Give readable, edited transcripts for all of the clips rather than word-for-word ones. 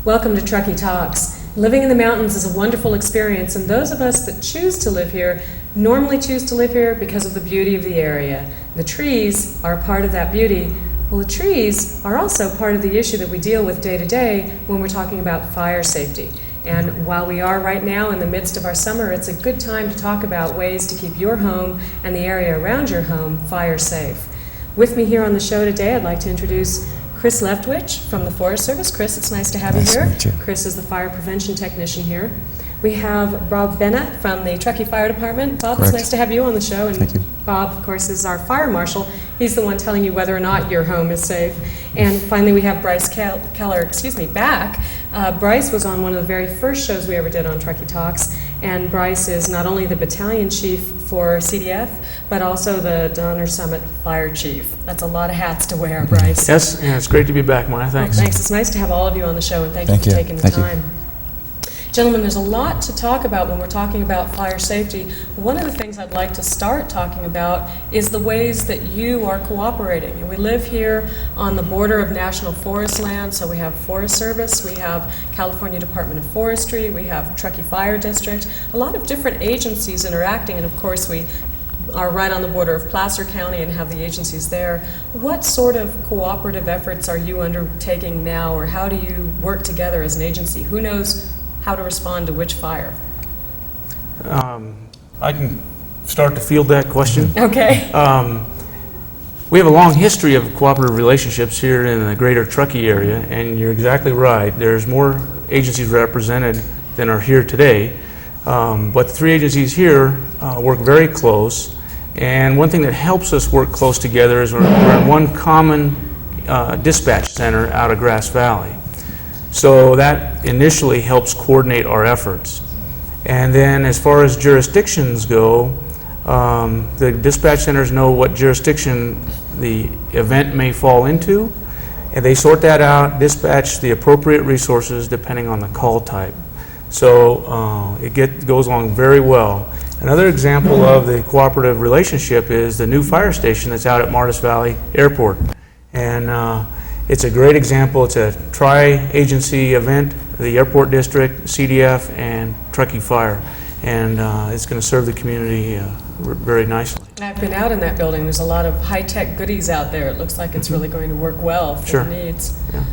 Welcome to Truckee Talks. Living in the mountains is a wonderful experience, and those of us that choose to live here normally choose to live here because of the beauty of the area. The trees are a part of that beauty. Well, the trees are also part of the issue that we deal with day to day when we're talking about fire safety. And while we are right now in the midst of our summer, it's a good time to talk about ways to keep your home and the area around your home fire safe. With me here on the show today, I'd like to introduce Chris Leftwich from the Forest Service. Chris, it's nice to have you here. Nice to meet you. Chris is the fire prevention technician here. We have Bena from the Truckee Fire Department. Bob, Correct. It's nice to have you on the show. And Thank you. Bob, of course, is our fire marshal. He's the one telling you whether or not your home is safe. And finally, we have Bryce Keller, back. Bryce was on one of the very first shows we ever did on Truckee Talks, and Bryce is not only the battalion chief for CDF, but also the Donner Summit Fire Chief. That's a lot of hats to wear, Bryce. Yes, and it's great to be back, Maya. Thanks. Well, thanks. It's nice to have all of you on the show, and thank you for taking the time. Gentlemen, there's a lot to talk about when we're talking about fire safety. One of the things I'd like to start talking about is the ways that you are cooperating. And we live here on the border of national forest land, so we have Forest Service, we have California Department of Forestry, we have Truckee Fire District, a lot of different agencies interacting, and of course we are right on the border of Placer County and have the agencies there. What sort of cooperative efforts are you undertaking now, or how do you work together as an agency? Who knows how to respond to which fire? I can start to field that question. Okay. We have a long history of cooperative relationships here in the greater Truckee area, and you're exactly right. There's more agencies represented than are here today, but the three agencies here work very close, and one thing that helps us work close together is we're in one common dispatch center out of Grass Valley. So that initially helps coordinate our efforts. And then as far as jurisdictions go, the dispatch centers know what jurisdiction the event may fall into, and they sort that out, dispatch the appropriate resources depending on the call type. So it goes along very well. Another example of the cooperative relationship is the new fire station that's out at Martis Valley Airport. And it's a great example. It's a tri-agency event, the airport district, CDF, and Truckee Fire. And it's going to serve the community very nicely. I've been out in that building. There's a lot of high-tech goodies out there. It looks like it's really going to work well for the needs. Yeah.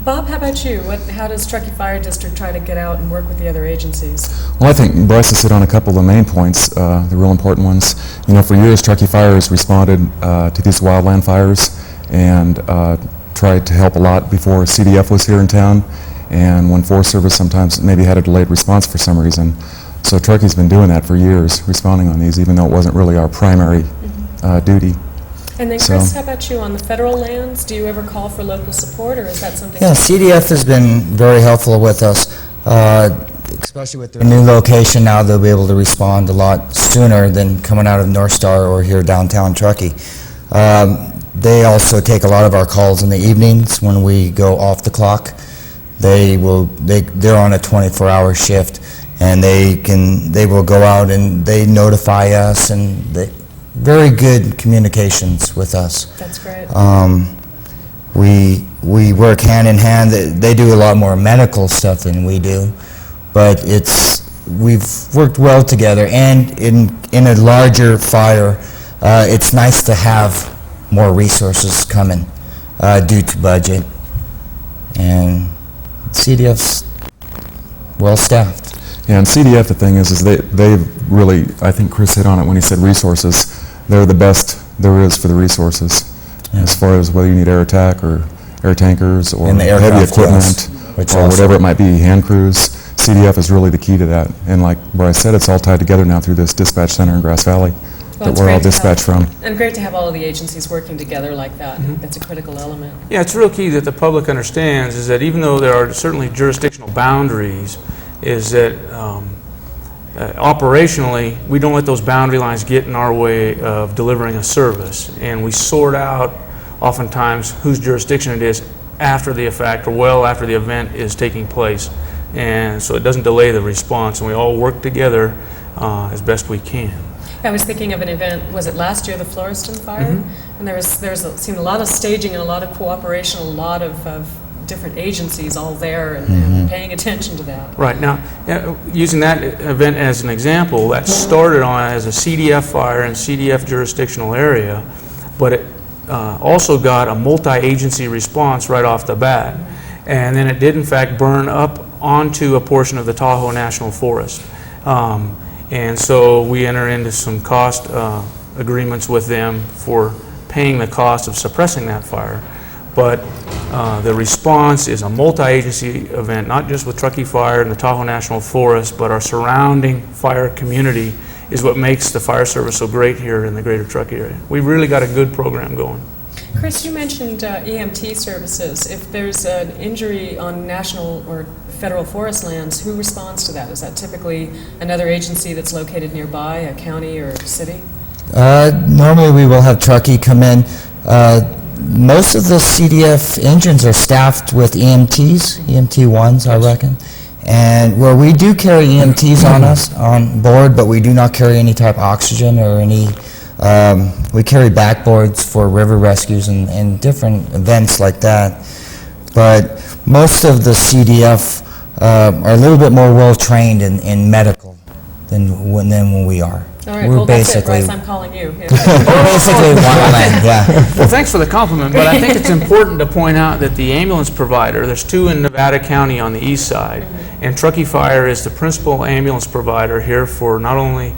Bob, how about you? How does Truckee Fire District try to get out and work with the other agencies? Well, I think Bryce has hit on a couple of the main points, the real important ones. You know, for years, Truckee Fire has responded to these wildland fires and tried to help a lot before CDF was here in town, and when Forest Service sometimes maybe had a delayed response for some reason. So Truckee's been doing that for years, responding on these, even though it wasn't really our primary duty. And then Chris, how about you on the federal lands? Do you ever call for local support, or is that something? Yeah, CDF has been very helpful with us, especially with their new location. Now they'll be able to respond a lot sooner than coming out of North Star or here downtown Truckee. They also take a lot of our calls in the evenings when we go off the clock. They're on a 24-hour shift, and they will go out and they notify us, and very good communications with us. That's great. We work hand in hand. They do a lot more medical stuff than we do, but we've worked well together. And in a larger fire, it's nice to have more resources coming due to budget, and CDF's well staffed. Yeah, and CDF, the thing is they really, I think Chris hit on it when he said resources. They're the best there is for the resources, as far as whether you need air attack or air tankers or heavy equipment or whatever it might be, hand crews. CDF is really the key to that. And like Bryce said, it's all tied together now through this dispatch center in Grass Valley that we're all dispatched from. And great to have all of the agencies working together like that. I think that's a critical element. Yeah, it's real key that the public understands is that even though there are certainly jurisdictional boundaries, is that operationally, we don't let those boundary lines get in our way of delivering a service. And we sort out oftentimes whose jurisdiction it is after the fact or well after the event is taking place. And so it doesn't delay the response, and we all work together as best we can. I was thinking of an event, was it last year, the Floreston fire? And there seemed a lot of staging and a lot of cooperation, a lot of different agencies all there and paying attention to that. Right. Now, using that event as an example, that started on as a CDF fire and CDF jurisdictional area, but it also got a multi-agency response right off the bat. And then it did, in fact, burn up onto a portion of the Tahoe National Forest. And so we enter into some cost agreements with them for paying the cost of suppressing that fire. But the response is a multi-agency event, not just with Truckee Fire and the Tahoe National Forest, but our surrounding fire community is what makes the fire service so great here in the greater Truckee area. We've really got a good program going. Chris, you mentioned EMT services. If there's an injury on national or federal forest lands, who responds to that? Is that typically another agency that's located nearby, a county or a city? Normally we will have Truckee come in. Most of the CDF engines are staffed with EMTs, EMT1s, I reckon. And where we do carry EMTs on board, but we do not carry any type of oxygen or any, we carry backboards for river rescues and different events like that. But most of the CDF are a little bit more well-trained in medical than when we are. All right, well, that's it, Bryce, I'm calling you. Yeah. We're basically wildland, yeah. Well, thanks for the compliment, but I think it's important to point out that the ambulance provider, there's two in Nevada County on the east side, and Truckee Fire is the principal ambulance provider here for not only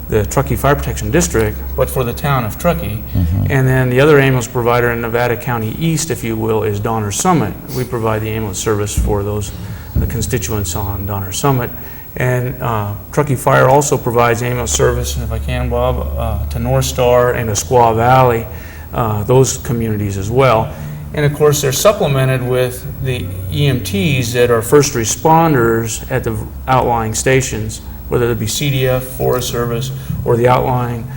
the Truckee Fire Protection District, but for the town of Truckee. And then the other ambulance provider in Nevada County East, if you will, is Donner Summit. We provide the ambulance service for the constituents on Donner Summit. And Truckee Fire also provides ambulance service, if I can, Bob, to North Star and to Squaw Valley, those communities as well. And of course, they're supplemented with the EMTs that are first responders at the outlying stations, whether it be CDF, Forest Service, or the outlying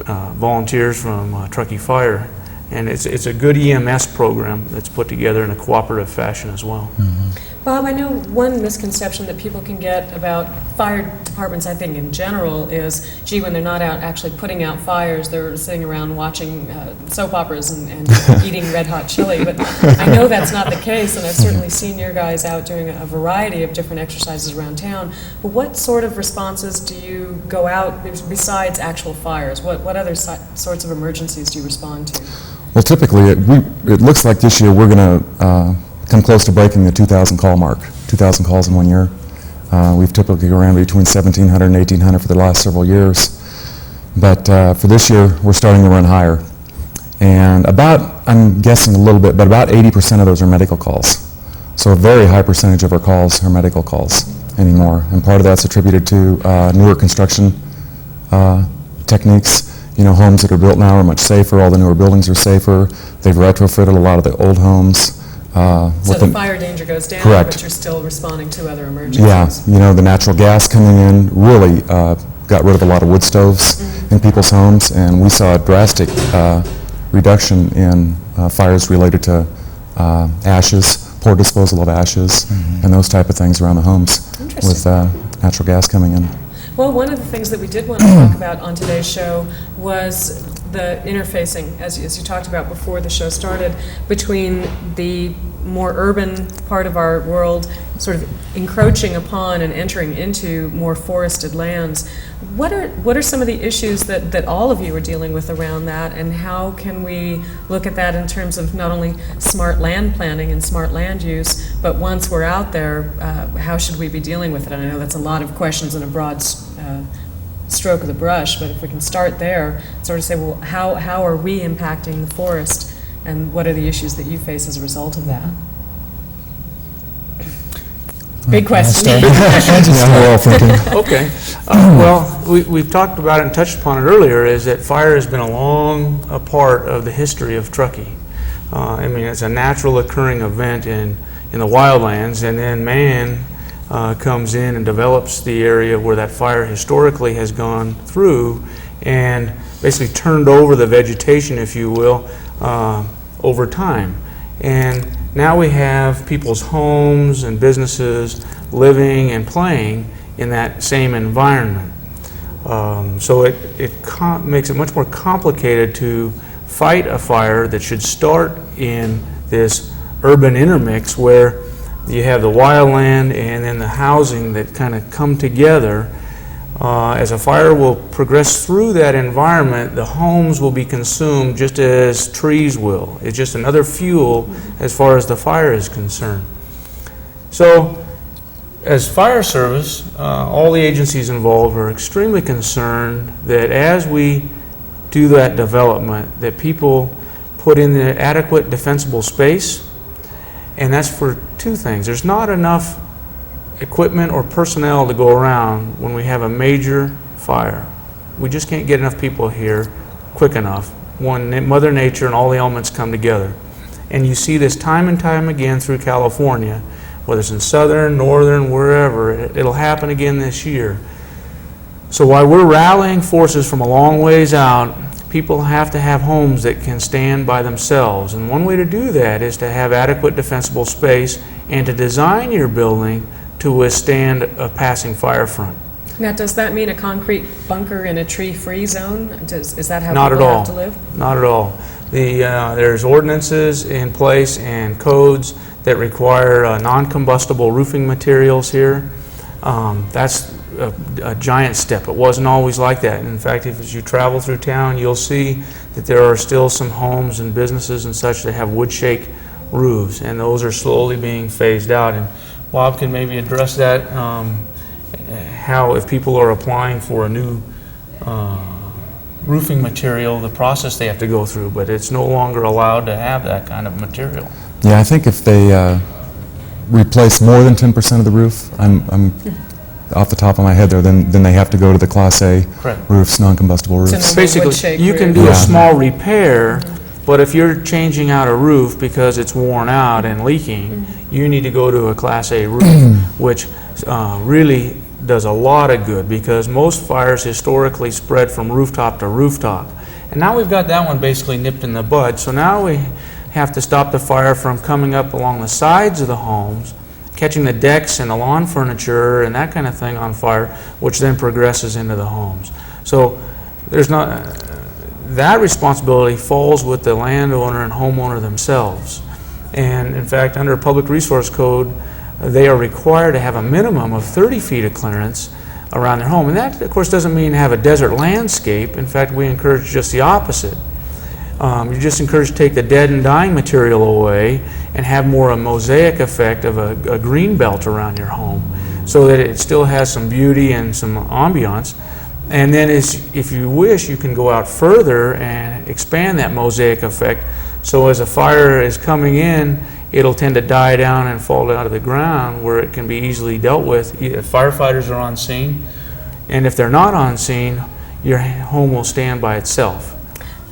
volunteers from Truckee Fire. And it's a good EMS program that's put together in a cooperative fashion as well. Bob, I know one misconception that people can get about fire departments, I think in general, is, gee, when they're not out actually putting out fires, they're sitting around watching soap operas and eating red hot chili. But I know that's not the case, and I've certainly seen your guys out doing a variety of different exercises around town. But what sort of responses do you go out besides actual fires? What other sorts of emergencies do you respond to? Well, typically, it looks like this year we're going to come close to breaking the 2,000 call mark, 2,000 calls in 1 year. We've typically ran between 1,700 and 1,800 for the last several years. But for this year, we're starting to run higher. And I'm guessing a little bit, but about 80% of those are medical calls. So a very high percentage of our calls are medical calls anymore. And part of that's attributed to newer construction techniques. You know, homes that are built now are much safer. All the newer buildings are safer. They've retrofitted a lot of the old homes. So the fire danger goes down, correct. But you're still responding to other emergencies. Yeah, you know, the natural gas coming in really got rid of a lot of wood stoves in people's homes, and we saw a drastic reduction in fires related to ashes, poor disposal of ashes, and those type of things around the homes with natural gas coming in. Well, one of the things that we did want to talk about on today's show was the interfacing, as you talked about before the show started, between the more urban part of our world sort of encroaching upon and entering into more forested lands. What are some of the issues that all of you are dealing with around that, and how can we look at that in terms of not only smart land planning and smart land use, but once we're out there, how should we be dealing with it? I know that's a lot of questions in a broad stroke of the brush, but if we can start there, sort of say, well, how are we impacting the forest, and what are the issues that you face as a result of that? Big question. Okay. Well, we've talked about it and touched upon it earlier, is that fire has been a long part of the history of Truckee. I mean, it's a natural occurring event in the wildlands, and then man comes in and develops the area where that fire historically has gone through and basically turned over the vegetation, if you will, over time. And now we have people's homes and businesses living and playing in that same environment. So it makes it much more complicated to fight a fire that should start in this urban intermix where you have the wildland and then the housing that kind of come together. As a fire will progress through that environment, the homes will be consumed just as trees will. It's just another fuel as far as the fire is concerned. So, as fire service, all the agencies involved are extremely concerned that as we do that development, that people put in the adequate defensible space, and that's for two things. There's not enough equipment or personnel to go around when we have a major fire. We just can't get enough people here quick enough when Mother Nature and all the elements come together. And you see this time and time again through California, whether it's in southern, northern, wherever, it'll happen again this year. So while we're rallying forces from a long ways out, people have to have homes that can stand by themselves. And one way to do that is to have adequate defensible space and to design your building to withstand a passing fire front. Now, does that mean a concrete bunker in a tree-free zone? Is that how Not people at all. have to live? Not at all. There's ordinances in place and codes that require non-combustible roofing materials here. That's a giant step. It wasn't always like that. In fact, as you travel through town, you'll see that there are still some homes and businesses and such that have wood shake roofs, and those are slowly being phased out. And Bob can maybe address that, how if people are applying for a new roofing material, the process they have to go through, but it's no longer allowed to have that kind of material. Yeah, I think if they replace more than 10% of the roof, I'm off the top of my head there, then they have to go to the Class A Correct. roofs, non-combustible roofs. So Basically, you can do a small repair, but if you're changing out a roof because it's worn out and leaking, you need to go to a Class A roof, which really does a lot of good because most fires historically spread from rooftop to rooftop. And now we've got that one basically nipped in the bud, so now we have to stop the fire from coming up along the sides of the homes, catching the decks and the lawn furniture and that kind of thing on fire, which then progresses into the homes. So there's not, that responsibility falls with the landowner and homeowner themselves. And in fact, under Public Resource Code, they are required to have a minimum of 30 feet of clearance around their home. And that, of course, doesn't mean have a desert landscape. In fact, we encourage just the opposite. You just encourage to take the dead and dying material away and have more a mosaic effect of a green belt around your home so that it still has some beauty and some ambiance. And then if you wish, you can go out further and expand that mosaic effect so as a fire is coming in, it'll tend to die down and fall out of the ground where it can be easily dealt with if firefighters are on scene. And if they're not on scene, your home will stand by itself.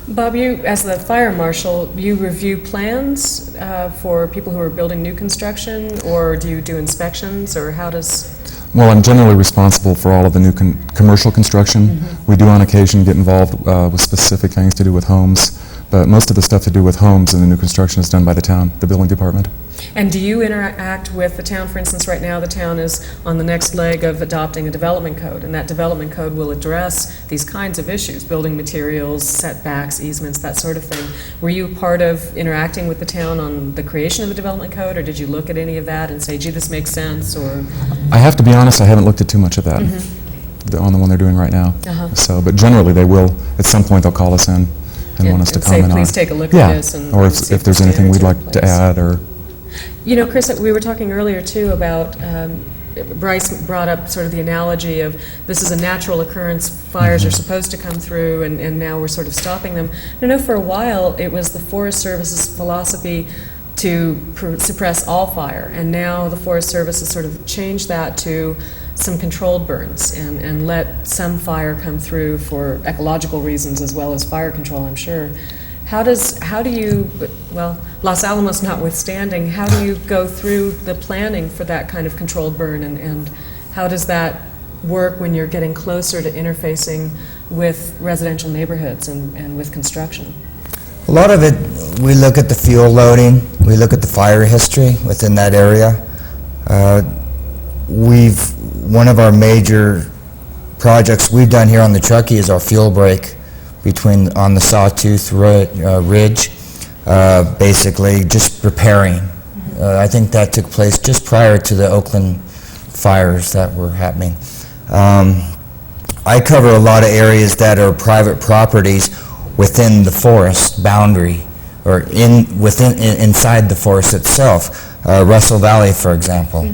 Bob, you, as the fire marshal, you review plans for people who are building new construction, or do you do inspections, or how does... Well, I'm generally responsible for all of the new commercial construction. We do on occasion get involved with specific things to do with homes, but most of the stuff to do with homes and the new construction is done by the town, the building department. And do you interact with the town? For instance, right now the town is on the next leg of adopting a development code, and that development code will address these kinds of issues, building materials, setbacks, easements, that sort of thing. Were you part of interacting with the town on the creation of the development code, or did you look at any of that and say, gee, this makes sense, or... I have to be honest, I haven't looked at too much of that on the one they're doing right now. So, but generally they will, at some point they'll call us in and want us to comment on it. Please take a look at this. And or if there's anything we'd like to add, or... You know, Chris, we were talking earlier too about, Bryce brought up sort of the analogy of this is a natural occurrence, fires are supposed to come through, and now we're sort of stopping them. I know for a while it was the Forest Service's philosophy to suppress all fire, and now the Forest Service has sort of changed that to some controlled burns and let some fire come through for ecological reasons as well as fire control, I'm sure. How do you, well, Los Alamos notwithstanding, how do you go through the planning for that kind of controlled burn, and how does that work when you're getting closer to interfacing with residential neighborhoods and with construction? A lot of it, we look at the fuel loading, we look at the fire history within that area. One of our major projects we've done here on the Truckee is our fuel break on the Sawtooth Ridge. basically just repairing. I think that took place just prior to the Oakland fires that were happening. I cover a lot of areas that are private properties within the forest boundary, or inside the forest itself. Russell Valley, for example,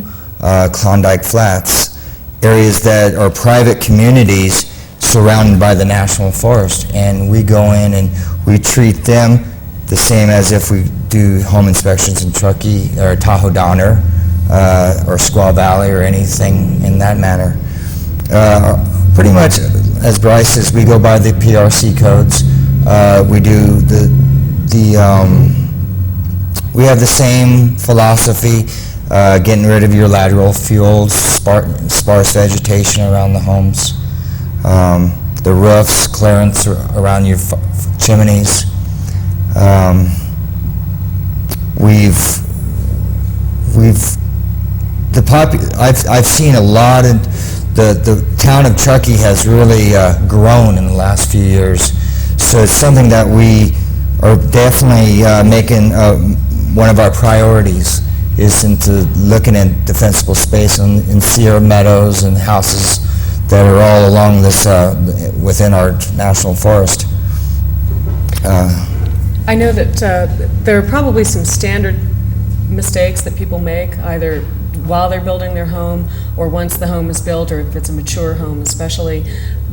Klondike Flats, areas that are private communities surrounded by the National Forest, and we go in and we treat them the same as if we do home inspections in Truckee or Tahoe Downer or Squaw Valley or anything in that manner. Pretty much, as Bryce says, we go by the PRC codes. We do we have the same philosophy, getting rid of your lateral fuels, sparse vegetation around the homes, the roofs, clearance around your chimneys. I've seen a lot of the town of Truckee has really grown in the last few years. So it's something that we are definitely making one of our priorities, is into looking at defensible space in Sierra Meadows and houses that are all along this within our national forest. I know that there are probably some standard mistakes that people make, either while they're building their home or once the home is built, or if it's a mature home especially.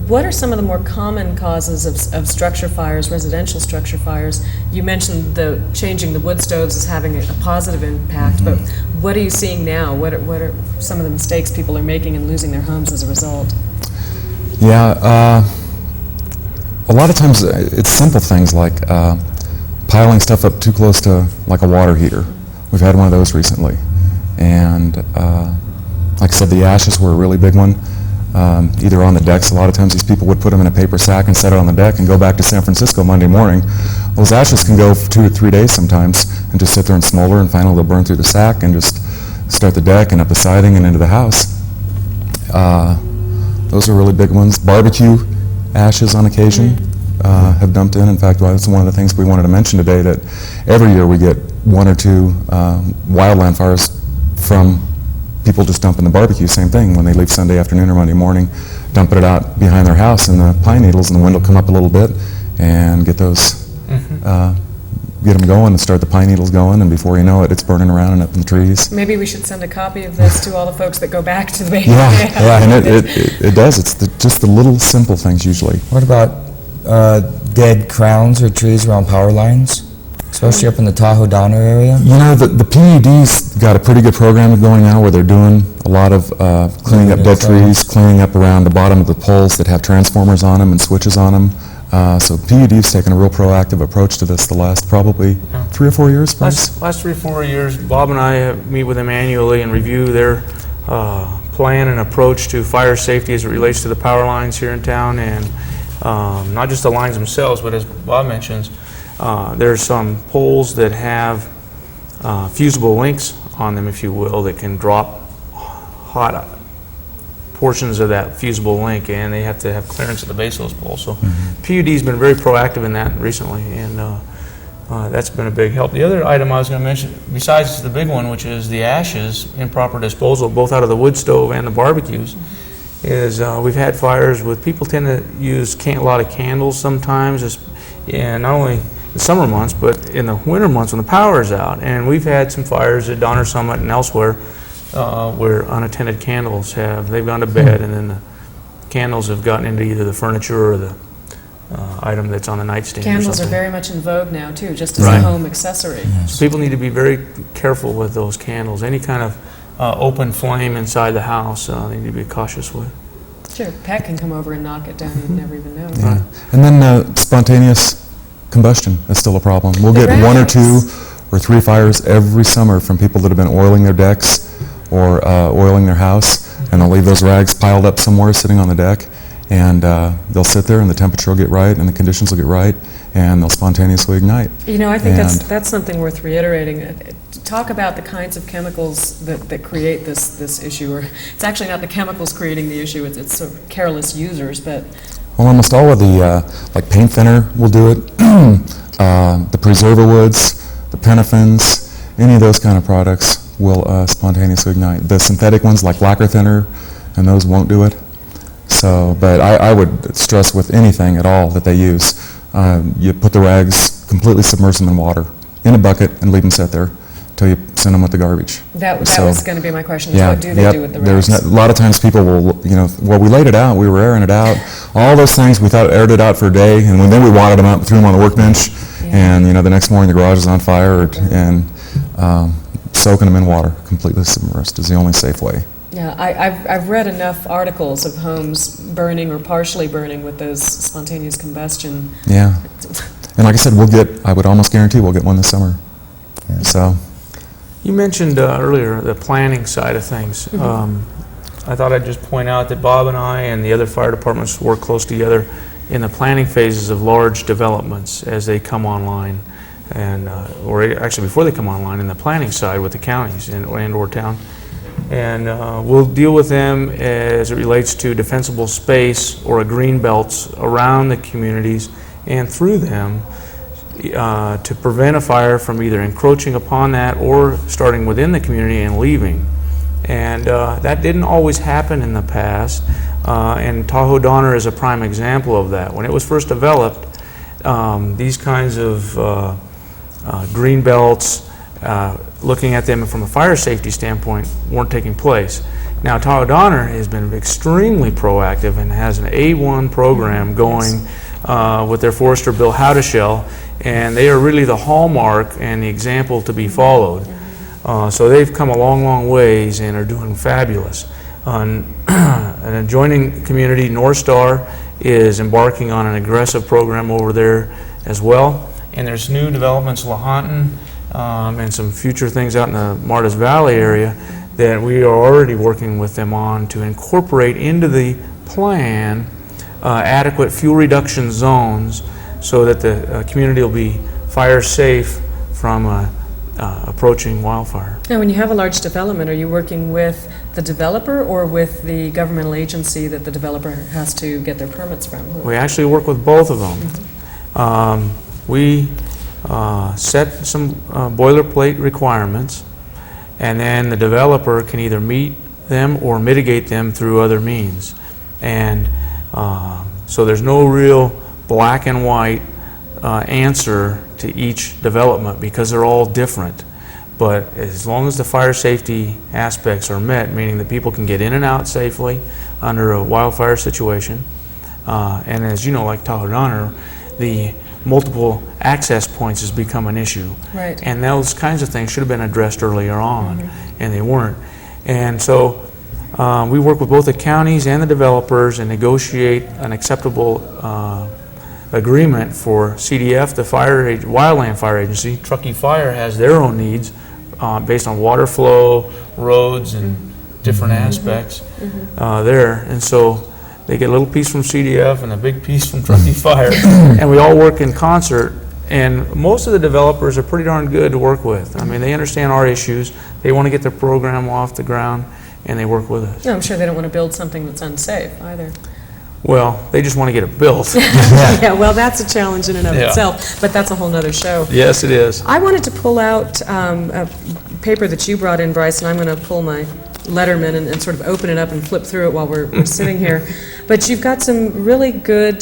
What are some of the more common causes of structure fires, residential structure fires? You mentioned changing the wood stoves as having a positive impact, but what are you seeing now? What are some of the mistakes people are making and losing their homes as a result? Yeah, a lot of times it's simple things like piling stuff up too close to like a water heater. We've had one of those recently. And like I said, the ashes were a really big one. Either on the decks, a lot of times these people would put them in a paper sack and set it on the deck and go back to San Francisco Monday morning. Those ashes can go for 2 to 3 days sometimes and just sit there and smolder, and finally they'll burn through the sack and just start the deck and up the siding and into the house. Those are really big ones. Barbecue ashes on occasion have dumped in. In fact, that's one of the things we wanted to mention today, that every year we get 1 or 2 wildland fires from people just dumping the barbecue. Same thing, when they leave Sunday afternoon or Monday morning, dumping it out behind their house, and the pine needles and the wind will come up a little bit and get those, get them going and start the pine needles going, and before you know it, it's burning around and up in the trees. Maybe we should send a copy of this to all the folks that go back to the Bay Yeah, and it does. It's just the little simple things usually. What about dead crowns or trees around power lines, especially up in the Tahoe Downer area? You know, the PUD's got a pretty good program going now where they're doing a lot of cleaning up dead trees, cleaning up around the bottom of the poles that have transformers on them and switches on them. So PUD's taken a real proactive approach to this the last probably 3 or 4 years, Bryce? Last 3 or 4 years, Bob and I meet with them annually and review their plan and approach to fire safety as it relates to the power lines here in town, and not just the lines themselves, but as Bob mentions, there's some poles that have fusible links on them, if you will, that can drop hot portions of that fusible link, and they have to have clearance at the base of those poles. So PUD's been very proactive in that recently, and that's been a big help. The other item I was going to mention, besides the big one, which is the ashes, improper disposal, both out of the wood stove and the barbecues, is we've had fires with people tend to use a lot of candles sometimes, and not only the summer months, but in the winter months when the power is out. And we've had some fires at Donner Summit and elsewhere where unattended candles they've gone to bed, and then the candles have gotten into either the furniture or the item that's on the nightstand. Candles are very much in vogue now too, just as a home accessory. So people need to be very careful with those candles. Any kind of open flame inside the house, they need to be cautious with. Sure, pet can come over and knock it down and you'd never even know. Yeah. And then spontaneous combustion is still a problem. We'll get 1 or 2 or 3 fires every summer from people that have been oiling their decks or oiling their house, and they'll leave those rags piled up somewhere sitting on the deck, and they'll sit there and the temperature will get right and the conditions will get right, and they'll spontaneously ignite. You know, I think that's something worth reiterating. Talk about the kinds of chemicals that create this issue, or it's actually not the chemicals creating the issue, it's sort of careless users, but... Well, almost all of the, like paint thinner will do it. the preserver woods, the paraffins, any of those kind of products will spontaneously ignite. The synthetic ones like lacquer thinner, and those won't do it. So, but I would stress with anything at all that they use, you put the rags, completely submerge them in water, in a bucket, and leave them sit there until you send them with the garbage. That was going to be my question, is what do they do with the rags? A lot of times people will, well, we laid it out, we were airing it out, all those things, we thought aired it out for a day, and then we wadded them out and threw them on the workbench, and the next morning the garage is on fire, and soaking them in water, completely submerged, is the only safe way. Yeah, I've read enough articles of homes burning or partially burning with those spontaneous combustion. Yeah, and like I said, I would almost guarantee we'll get one this summer. Yeah. So. You mentioned earlier the planning side of things. I thought I'd just point out that Bob and I and the other fire departments work close together in the planning phases of large developments as they come online, and or actually before they come online, in the planning side with the counties and or town. And we'll deal with them as it relates to defensible space or a green belts around the communities and through them to prevent a fire from either encroaching upon that or starting within the community and leaving. And that didn't always happen in the past, and Tahoe Donner is a prime example of that. When it was first developed, these kinds of green belts, looking at them from a fire safety standpoint, weren't taking place. Now Tahoe Donner has been extremely proactive and has an A1 program going with their Forester Bill How to Shell, and they are really the hallmark and the example to be followed. So they've come a long, long ways and are doing fabulous. An adjoining community, North Star, is embarking on an aggressive program over there as well. And there's new developments, Lahontan, and some future things out in the Martas Valley area that we are already working with them on to incorporate into the plan adequate fuel reduction zones so that the community will be fire safe from approaching wildfire. Now, when you have a large development, are you working with the developer or with the governmental agency that the developer has to get their permits from? We actually work with both of them. We set some boilerplate requirements, and then the developer can either meet them or mitigate them through other means. And so there's no real black and white answer to each development because they're all different. But as long as the fire safety aspects are met, meaning that people can get in and out safely under a wildfire situation, and as you know, like Tahoe Donner, the multiple access points has become an issue. Right. And those kinds of things should have been addressed earlier on, and they weren't. And so we work with both the counties and the developers and negotiate an acceptable agreement for CDF, the wildland fire agency. Truckee Fire has their own needs based on water flow, roads, and different aspects there. And so they get a little piece from CDF and a big piece from Truckee Fire, and we all work in concert. And most of the developers are pretty darn good to work with. I mean, they understand our issues. They want to get their program off the ground, and they work with us. No, I'm sure they don't want to build something that's unsafe either. Well, they just want to get it built. Yeah, well, that's a challenge in and of itself, but that's a whole nother show. Yes, it is. I wanted to pull out a paper that you brought in, Bryce, and I'm going to pull my Letterman and sort of open it up and flip through it while we're sitting here. But you've got some really good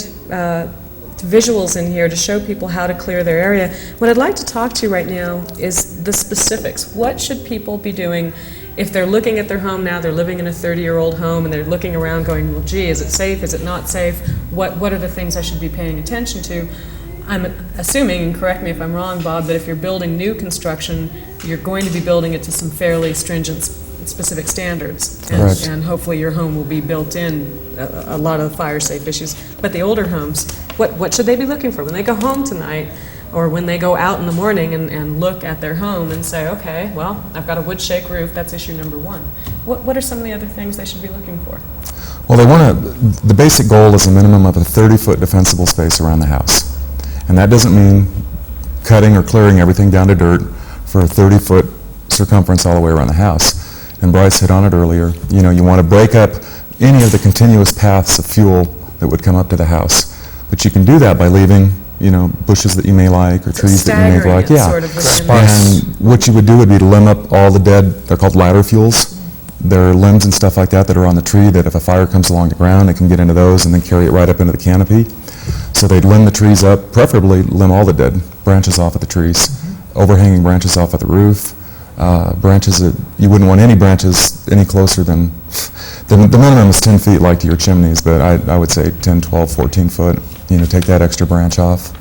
visuals in here to show people how to clear their area. What I'd like to talk to you right now is the specifics. What should people be doing if they're looking at their home now, they're living in a 30-year-old home, and they're looking around going, well, gee, is it safe, is it not safe? What are the things I should be paying attention to? I'm assuming, and correct me if I'm wrong, Bob, that if you're building new construction, you're going to be building it to some fairly stringent specific standards. And hopefully your home will be built in a lot of fire safe issues. But the older homes, what should they be looking for when they go home tonight, or when they go out in the morning and look at their home and say, okay, well, I've got a wood shake roof, that's issue number one. What are some of the other things they should be looking for? Well, the basic goal is a minimum of a 30-foot defensible space around the house. And that doesn't mean cutting or clearing everything down to dirt for a 30-foot circumference all the way around the house. And Bryce hit on it earlier. You know, you want to break up any of the continuous paths of fuel that would come up to the house. But you can do that by leaving, bushes that you may like or trees that you may like. Yeah. Sort of within And what you would do would be to limb up all the dead, they're called ladder fuels. There are limbs and stuff like that that are on the tree that if a fire comes along the ground, it can get into those and then carry it right up into the canopy. So they'd limb the trees up, preferably limb all the dead branches off of the trees, overhanging branches off of the roof, branches that you wouldn't want any branches any closer than, the minimum is 10 feet like to your chimneys, but I would say 10, 12, 14 foot, take that extra branch off.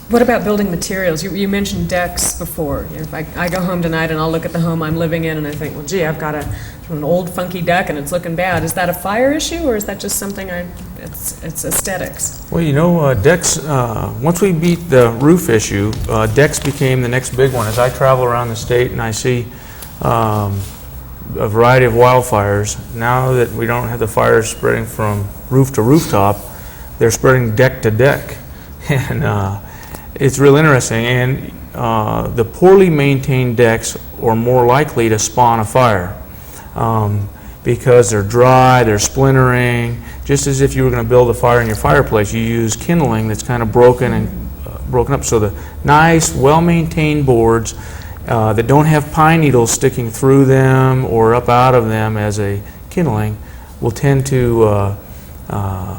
What about building materials? You mentioned decks before. If I go home tonight and I'll look at the home I'm living in and I think, well, gee, I've got an old funky deck and it's looking bad. Is that a fire issue or is that just something it's aesthetics? Well, decks, once we beat the roof issue, decks became the next big one. As I travel around the state and I see a variety of wildfires, now that we don't have the fires spreading from roof to rooftop, they're spreading deck to deck. And it's real interesting, and the poorly maintained decks are more likely to spawn a fire because they're dry, they're splintering. Just as if you were going to build a fire in your fireplace, you use kindling that's kind of broken and broken up. So the nice, well-maintained boards that don't have pine needles sticking through them or up out of them as a kindling will tend to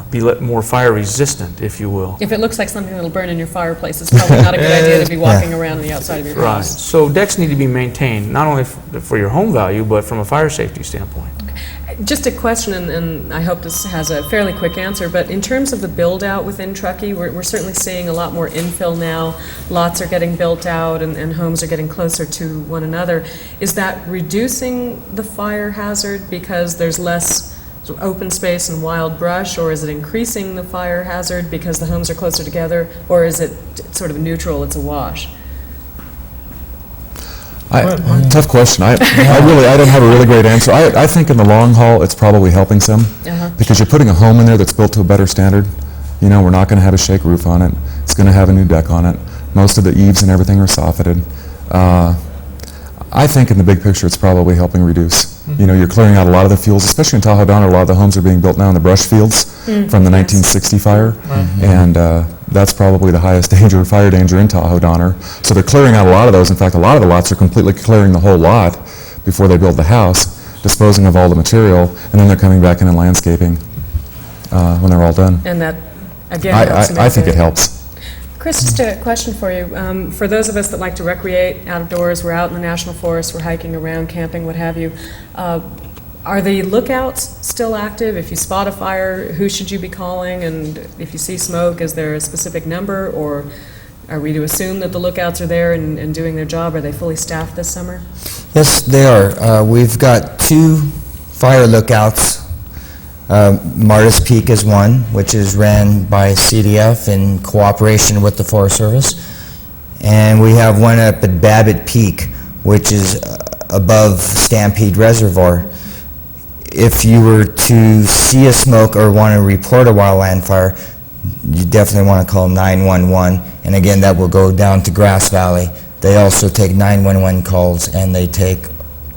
be more fire resistant, if you will. If it looks like something that'll burn in your fireplace, it's probably not a good idea to be walking around on the outside of your Right. house. So decks need to be maintained, not only for your home value, but from a fire safety standpoint. Just a question, and I hope this has a fairly quick answer, but in terms of the build-out within Truckee, we're certainly seeing a lot more infill now. Lots are getting built out, and homes are getting closer to one another. Is that reducing the fire hazard because there's less sort of open space and wild brush, or is it increasing the fire hazard because the homes are closer together, or is it sort of neutral, it's a wash? Tough question. I don't have a really great answer. I think in the long haul, it's probably helping some because you're putting a home in there that's built to a better standard. We're not going to have a shake roof on it. It's going to have a new deck on it. Most of the eaves and everything are soffitted. I think in the big picture, it's probably helping reduce. You're clearing out a lot of the fuels, especially in Tahoe Donner. A lot of the homes are being built now in the brush fields from the 1960 fire, and that's probably the highest fire danger in Tahoe Donner. So they're clearing out a lot of those. In fact, a lot of the lots are completely clearing the whole lot before they build the house, disposing of all the material, and then they're coming back in and landscaping when they're all done. And that, again, helps I think it helps. Chris, just a question for you. For those of us that like to recreate outdoors, we're out in the National Forest, we're hiking around, camping, what have you, are the lookouts still active? If you spot a fire, who should you be calling? And if you see smoke, is there a specific number? Or are we to assume that the lookouts are there and doing their job? Are they fully staffed this summer? Yes, they are. We've got 2 fire lookouts. Martis Peak is one, which is ran by CDF in cooperation with the Forest Service. And we have one up at Babbitt Peak, which is above Stampede Reservoir. If you were to see a smoke or want to report a wildland fire, you definitely want to call 911. And again, that will go down to Grass Valley. They also take 911 calls, and they take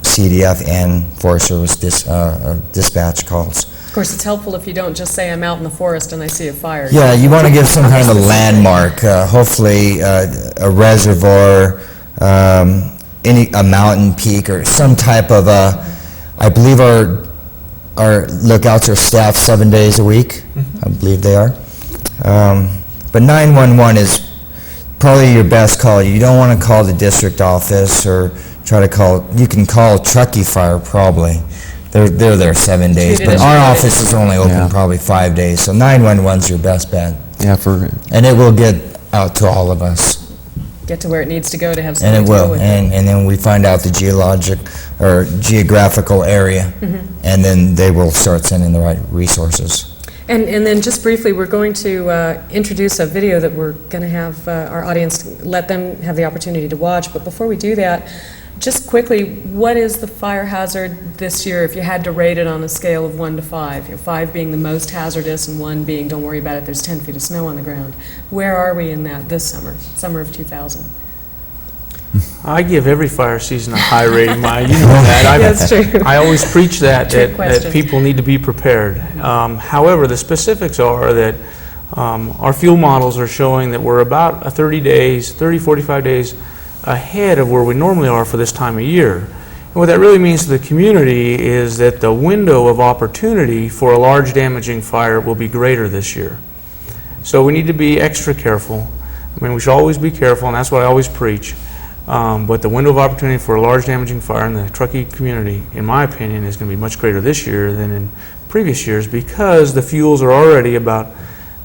CDF and Forest Service dispatch calls. Of course, it's helpful if you don't just say, I'm out in the forest and I see a fire. Yeah, you want to give some kind of a landmark, hopefully a reservoir, a mountain peak, or some type of I believe our lookouts are staffed 7 days a week. I believe they are. But 911 is probably your best call. You don't want to call the district office or try to call, you can call Truckee Fire probably. They're there 7 days, but our office is only open probably 5 days, so 911's your best bet. Yeah, and it will get out to all of us. Get to where it needs to go to have something And it to go will, with and then we find out the geographical area, and then they will start sending the right resources. And then just briefly, we're going to introduce a video that we're going to have our audience, let them have the opportunity to watch, but before we do that, just quickly, what is the fire hazard this year if you had to rate it on a scale of 1 to 5? 5 being the most hazardous and 1 being don't worry about it, there's 10 feet of snow on the ground. Where are we in that this summer of 2000? I give every fire season a high rating. You know that. That's true. I always preach that people need to be prepared. However, the specifics are that Our fuel models are showing that we're about 45 days ahead of where we normally are for this time of year. And what that really means to the community is that the window of opportunity for a large damaging fire will be greater this year. So we need to be extra careful. I mean, we should always be careful, and that's what I always preach. But the window of opportunity for a large damaging fire in the Truckee community, in my opinion, is going to be much greater this year than in previous years because the fuels are already about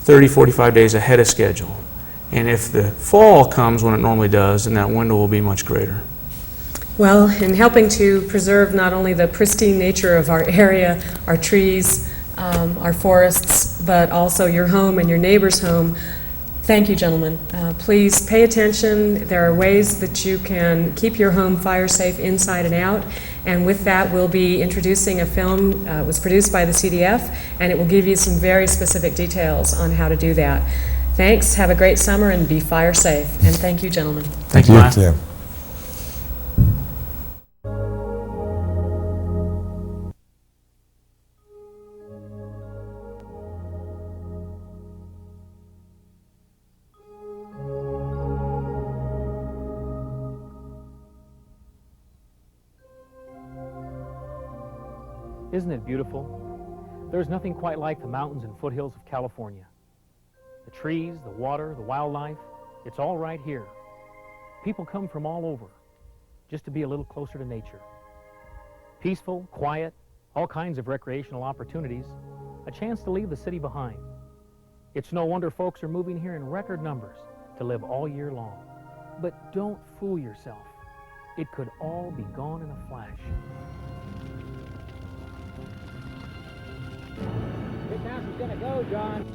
30-45 days ahead of schedule. And if the fall comes when it normally does, then that window will be much greater. Well, in helping to preserve not only the pristine nature of our area, our trees, our forests, but also your home and your neighbor's home, thank you, gentlemen. Please pay attention. There are ways that you can keep your home fire safe inside and out. And with that, we'll be introducing a film. It was produced by the CDF, and it will give you some very specific details on how to do that. Thanks. Have a great summer and be fire safe. And thank you, gentlemen. Thank you. Thank you. Isn't it beautiful? There's nothing quite like the mountains and foothills of California. The trees, the water, the wildlife, it's all right here. People come from all over just to be a little closer to nature. Peaceful, quiet, all kinds of recreational opportunities, a chance to leave the city behind. It's no wonder folks are moving here in record numbers to live all year long. But don't fool yourself. It could all be gone in a flash. This house is gonna go, John.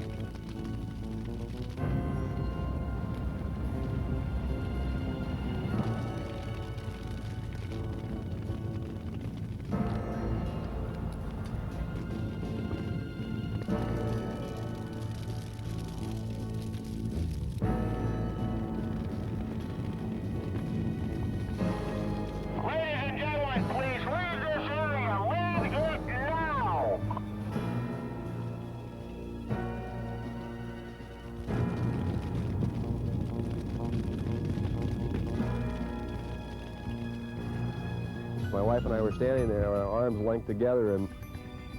My wife and I were standing there, our arms linked together, and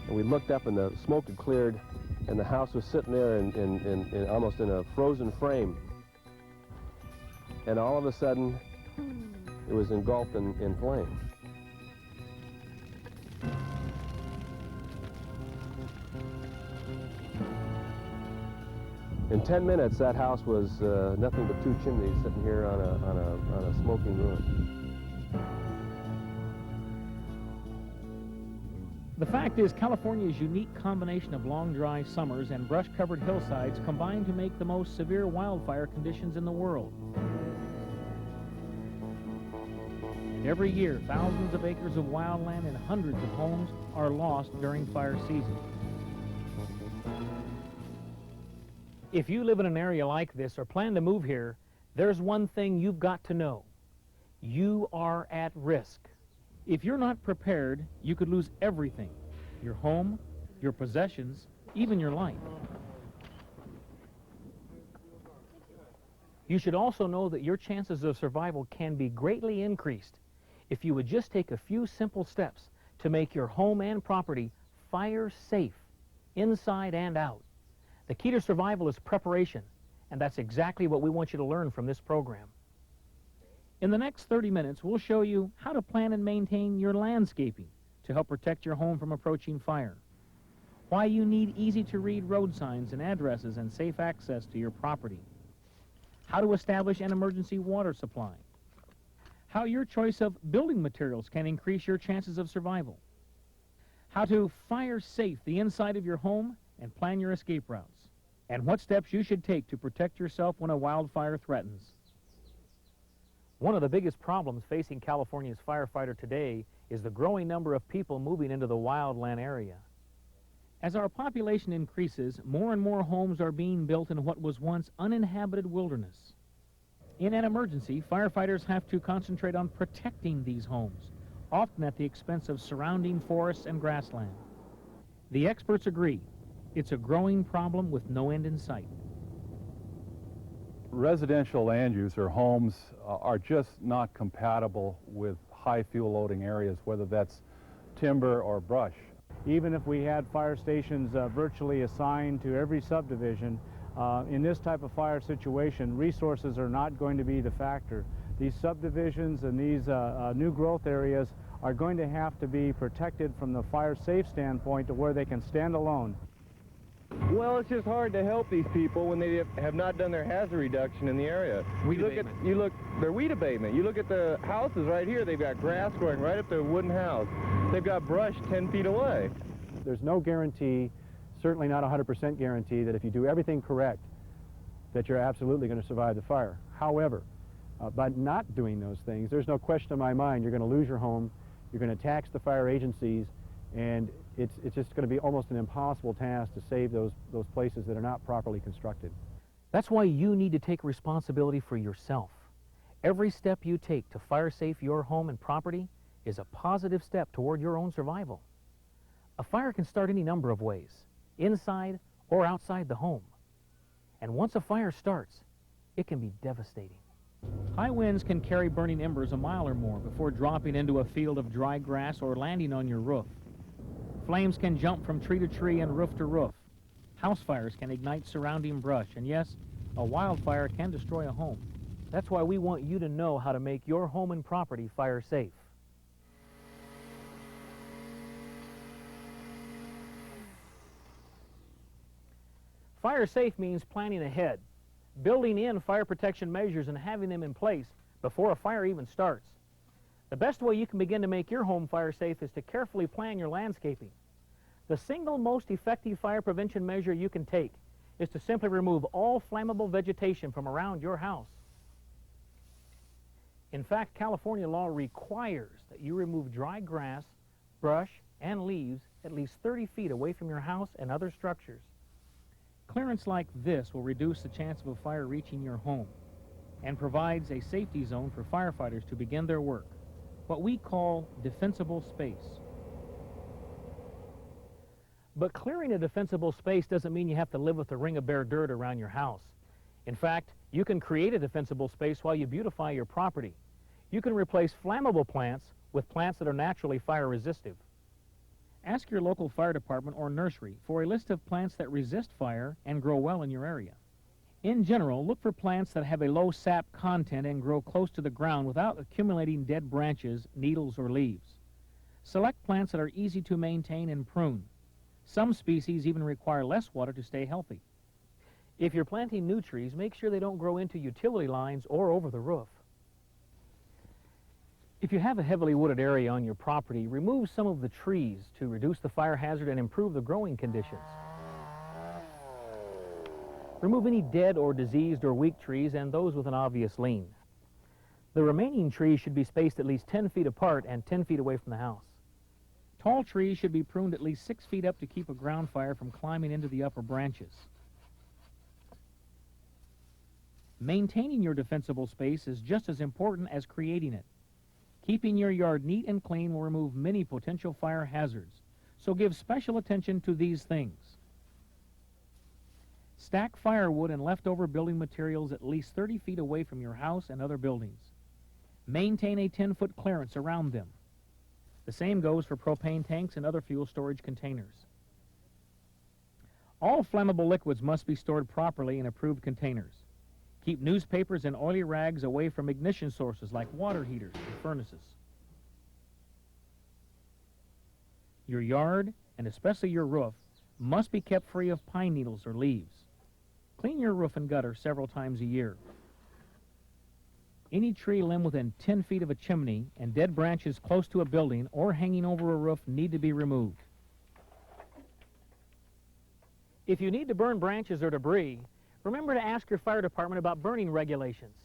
we looked up and the smoke had cleared, and the house was sitting there in almost in a frozen frame. And all of a sudden, it was engulfed in flame. In 10 minutes, that house was nothing but two chimneys sitting here on a smoking ruin. The fact is, California's unique combination of long, dry summers and brush-covered hillsides combine to make the most severe wildfire conditions in the world. And every year, thousands of acres of wildland and hundreds of homes are lost during fire season. If you live in an area like this or plan to move here, there's one thing you've got to know. You are at risk. If you're not prepared, you could lose everything. Your home, your possessions, even your life. You should also know that your chances of survival can be greatly increased if you would just take a few simple steps to make your home and property fire safe, inside and out. The key to survival is preparation, and that's exactly what we want you to learn from this program. In the next 30 minutes, we'll show you how to plan and maintain your landscaping to help protect your home from approaching fire, why you need easy-to-read road signs and addresses and safe access to your property, how to establish an emergency water supply, how your choice of building materials can increase your chances of survival, how to fire safe the inside of your home and plan your escape routes, and what steps you should take to protect yourself when a wildfire threatens. One of the biggest problems facing California's firefighter today is the growing number of people moving into the wildland area. As our population increases, more and more homes are being built in what was once uninhabited wilderness. In an emergency, firefighters have to concentrate on protecting these homes, often at the expense of surrounding forests and grassland. The experts agree It's a growing problem with no end in sight. Residential land use or homes are just not compatible with high fuel loading areas, whether that's timber or brush. Even if we had fire stations virtually assigned to every subdivision, in this type of fire situation, resources are not going to be the factor. These subdivisions and these new growth areas are going to have to be protected from the fire safe standpoint to where they can stand alone. Well, it's just hard to help these people when they have not done their hazard reduction in the area. Weed abatement. Their weed abatement. You look at the houses right here, they've got grass growing right up to a wooden house. They've got brush 10 feet away. There's no guarantee, certainly not 100% guarantee, that if you do everything correct, that you're absolutely going to survive the fire. However, by not doing those things, there's no question in my mind you're going to lose your home, you're going to tax the fire agencies, and it's just going to be almost an impossible task to save those places that are not properly constructed. That's why you need to take responsibility for yourself. Every step you take to fire safe your home and property is a positive step toward your own survival. A fire can start any number of ways, inside or outside the home. And once a fire starts, it can be devastating. High winds can carry burning embers a mile or more before dropping into a field of dry grass or landing on your roof. Flames can jump from tree to tree and roof to roof. House fires can ignite surrounding brush, and yes, a wildfire can destroy a home. That's why we want you to know how to make your home and property fire safe. Fire safe means planning ahead, building in fire protection measures and having them in place before a fire even starts. The best way you can begin to make your home fire safe is to carefully plan your landscaping. The single most effective fire prevention measure you can take is to simply remove all flammable vegetation from around your house. In fact, California law requires that you remove dry grass, brush, and leaves at least 30 feet away from your house and other structures. Clearance like this will reduce the chance of a fire reaching your home and provides a safety zone for firefighters to begin their work, what we call defensible space. But clearing a defensible space doesn't mean you have to live with a ring of bare dirt around your house. In fact, you can create a defensible space while you beautify your property. You can replace flammable plants with plants that are naturally fire resistive. Ask your local fire department or nursery for a list of plants that resist fire and grow well in your area. In general, look for plants that have a low sap content and grow close to the ground without accumulating dead branches, needles, or leaves. Select plants that are easy to maintain and prune. Some species even require less water to stay healthy. If you're planting new trees, make sure they don't grow into utility lines or over the roof. If you have a heavily wooded area on your property, remove some of the trees to reduce the fire hazard and improve the growing conditions. Remove any dead or diseased or weak trees and those with an obvious lean. The remaining trees should be spaced at least 10 feet apart and 10 feet away from the house. Tall trees should be pruned at least 6 feet up to keep a ground fire from climbing into the upper branches. Maintaining your defensible space is just as important as creating it. Keeping your yard neat and clean will remove many potential fire hazards, so give special attention to these things. Stack firewood and leftover building materials at least 30 feet away from your house and other buildings. Maintain a 10-foot clearance around them. The same goes for propane tanks and other fuel storage containers. All flammable liquids must be stored properly in approved containers. Keep newspapers and oily rags away from ignition sources like water heaters and furnaces. Your yard, and especially your roof, must be kept free of pine needles or leaves. Clean your roof and gutter several times a year. Any tree limb within 10 feet of a chimney and dead branches close to a building or hanging over a roof need to be removed. If you need to burn branches or debris, remember to ask your fire department about burning regulations.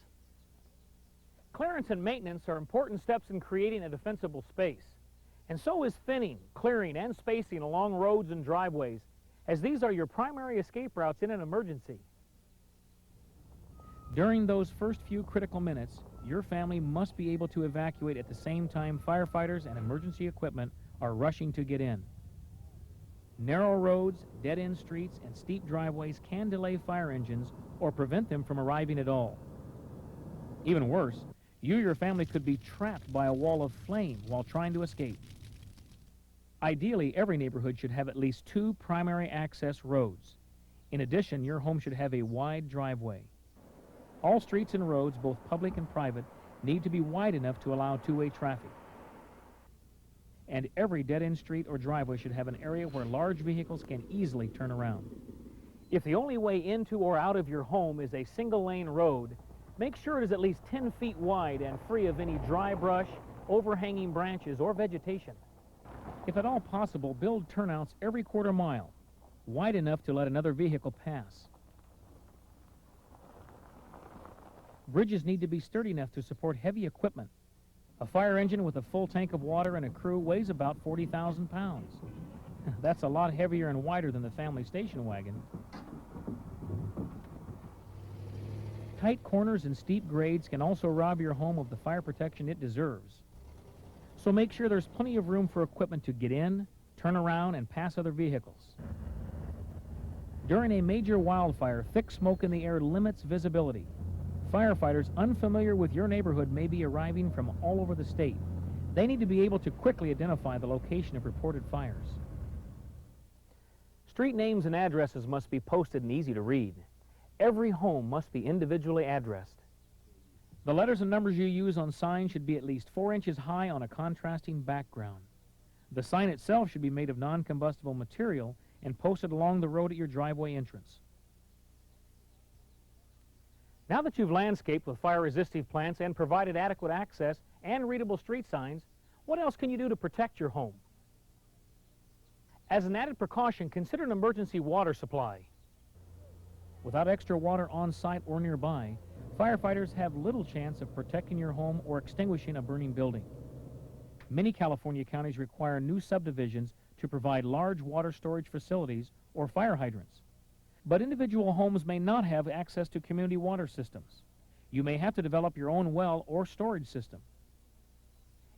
Clearance and maintenance are important steps in creating a defensible space, and so is thinning, clearing, and spacing along roads and driveways, as these are your primary escape routes in an emergency. During those first few critical minutes, your family must be able to evacuate at the same time firefighters and emergency equipment are rushing to get in. Narrow roads, dead-end streets, and steep driveways can delay fire engines or prevent them from arriving at all. Even worse, you or your family could be trapped by a wall of flame while trying to escape. Ideally, every neighborhood should have at least 2 primary access roads. In addition, your home should have a wide driveway. All streets and roads, both public and private, need to be wide enough to allow two-way traffic. And every dead-end street or driveway should have an area where large vehicles can easily turn around. If the only way into or out of your home is a single-lane road, make sure it is at least 10 feet wide and free of any dry brush, overhanging branches, or vegetation. If at all possible, build turnouts every quarter mile, wide enough to let another vehicle pass. Bridges need to be sturdy enough to support heavy equipment. A fire engine with a full tank of water and a crew weighs about 40,000 pounds. That's a lot heavier and wider than the family station wagon. Tight corners and steep grades can also rob your home of the fire protection it deserves. So make sure there's plenty of room for equipment to get in, turn around, and pass other vehicles. During a major wildfire, thick smoke in the air limits visibility. Firefighters unfamiliar with your neighborhood may be arriving from all over the state. They need to be able to quickly identify the location of reported fires. Street names and addresses must be posted and easy to read. Every home must be individually addressed. The letters and numbers you use on signs should be at least 4 inches high on a contrasting background. The sign itself should be made of non-combustible material and posted along the road at your driveway entrance. Now that you've landscaped with fire-resistive plants and provided adequate access and readable street signs, what else can you do to protect your home? As an added precaution, consider an emergency water supply. Without extra water on site or nearby, firefighters have little chance of protecting your home or extinguishing a burning building. Many California counties require new subdivisions to provide large water storage facilities or fire hydrants. But individual homes may not have access to community water systems. You may have to develop your own well or storage system.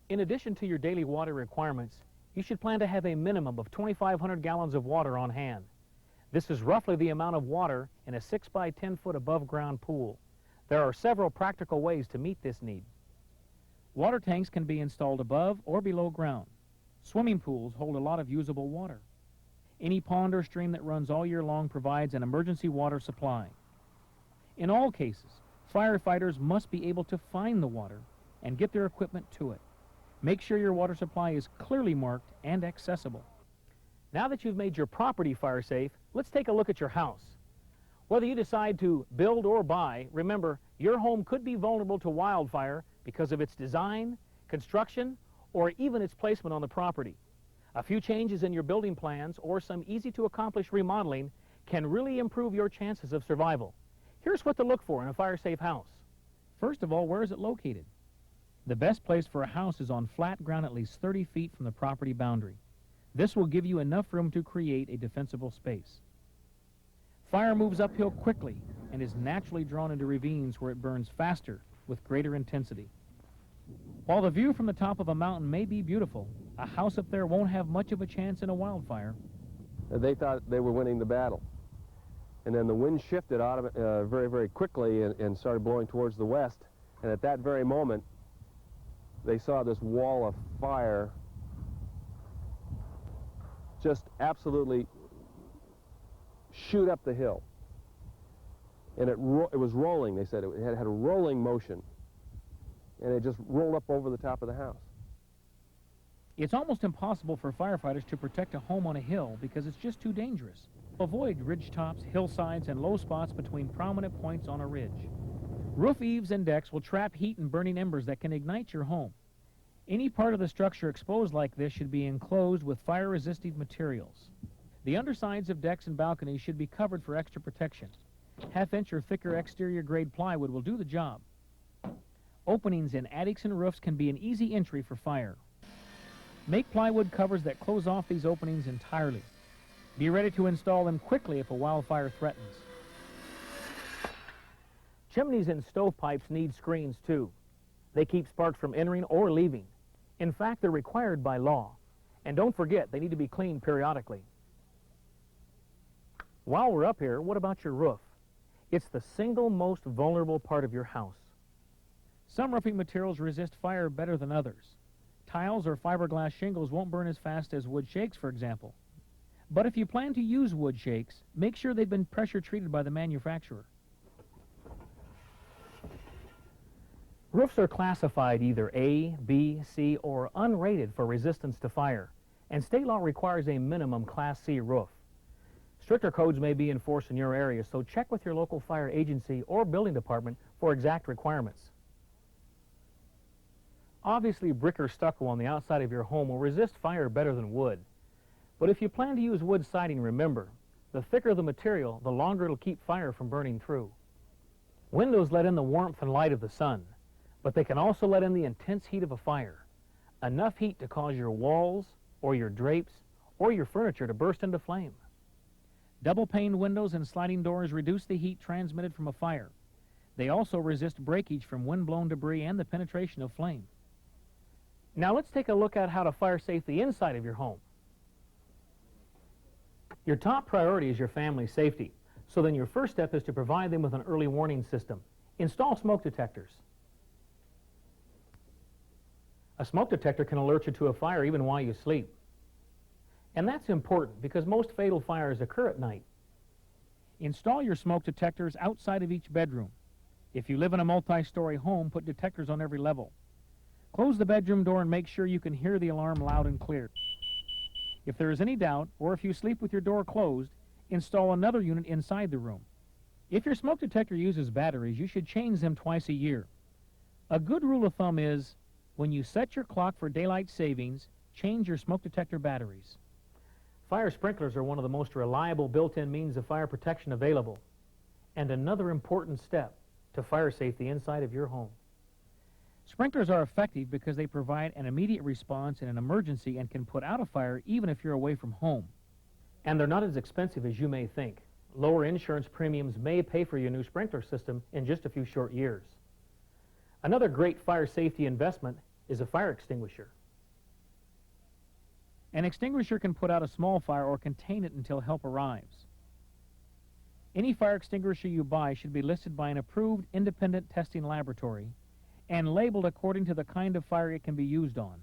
In addition to your daily water requirements, you should plan to have a minimum of 2,500 gallons of water on hand. This is roughly the amount of water in a 6 by 10 foot above ground pool. There are several practical ways to meet this need. Water tanks can be installed above or below ground. Swimming pools hold a lot of usable water. Any pond or stream that runs all year long provides an emergency water supply. In all cases, firefighters must be able to find the water and get their equipment to it. Make sure your water supply is clearly marked and accessible. Now that you've made your property fire safe, let's take a look at your house. Whether you decide to build or buy, remember, your home could be vulnerable to wildfire because of its design, construction, or even its placement on the property. A few changes in your building plans or some easy-to-accomplish remodeling can really improve your chances of survival. Here's what to look for in a fire-safe house. First of all, where is it located? The best place for a house is on flat ground at least 30 feet from the property boundary. This will give you enough room to create a defensible space. Fire moves uphill quickly and is naturally drawn into ravines where it burns faster with greater intensity. While the view from the top of a mountain may be beautiful, a house up there won't have much of a chance in a wildfire. They thought they were winning the battle. And then the wind shifted very, very quickly and started blowing towards the west. And at that very moment, they saw this wall of fire just absolutely shoot up the hill. And it was rolling, they said. It had a rolling motion. And it just rolled up over the top of the house. It's almost impossible for firefighters to protect a home on a hill because it's just too dangerous. Avoid ridge tops, hillsides, and low spots between prominent points on a ridge. Roof eaves and decks will trap heat and burning embers that can ignite your home. Any part of the structure exposed like this should be enclosed with fire-resistive materials. The undersides of decks and balconies should be covered for extra protection. Half-inch or thicker exterior-grade plywood will do the job. Openings in attics and roofs can be an easy entry for fire. Make plywood covers that close off these openings entirely. Be ready to install them quickly if a wildfire threatens. Chimneys and stovepipes need screens too. They keep sparks from entering or leaving. In fact, they're required by law. And don't forget, they need to be cleaned periodically. While we're up here, what about your roof? It's the single most vulnerable part of your house. Some roofing materials resist fire better than others. Tiles or fiberglass shingles won't burn as fast as wood shakes, for example. But if you plan to use wood shakes, make sure they've been pressure treated by the manufacturer. Roofs are classified either A, B, C, or unrated for resistance to fire, and state law requires a minimum Class C roof. Stricter codes may be enforced in your area, so check with your local fire agency or building department for exact requirements. Obviously, brick or stucco on the outside of your home will resist fire better than wood. But if you plan to use wood siding, remember, the thicker the material, the longer it'll keep fire from burning through. Windows let in the warmth and light of the sun, but they can also let in the intense heat of a fire. Enough heat to cause your walls, or your drapes, or your furniture to burst into flame. Double-paned windows and sliding doors reduce the heat transmitted from a fire. They also resist breakage from wind-blown debris and the penetration of flame. Now let's take a look at how to fire safe the inside of your home. Your top priority is your family's safety, so then your first step is to provide them with an early warning system. Install smoke detectors. A smoke detector can alert you to a fire even while you sleep. And that's important because most fatal fires occur at night. Install your smoke detectors outside of each bedroom. If you live in a multi-story home, put detectors on every level. Close the bedroom door and make sure you can hear the alarm loud and clear. If there is any doubt, or if you sleep with your door closed, install another unit inside the room. If your smoke detector uses batteries, you should change them twice a year. A good rule of thumb is, when you set your clock for daylight savings, change your smoke detector batteries. Fire sprinklers are one of the most reliable built-in means of fire protection available, and another important step to fire safe the inside of your home. Sprinklers are effective because they provide an immediate response in an emergency and can put out a fire even if you're away from home. And they're not as expensive as you may think. Lower insurance premiums may pay for your new sprinkler system in just a few short years. Another great fire safety investment is a fire extinguisher. An extinguisher can put out a small fire or contain it until help arrives. Any fire extinguisher you buy should be listed by an approved independent testing laboratory and labeled according to the kind of fire it can be used on.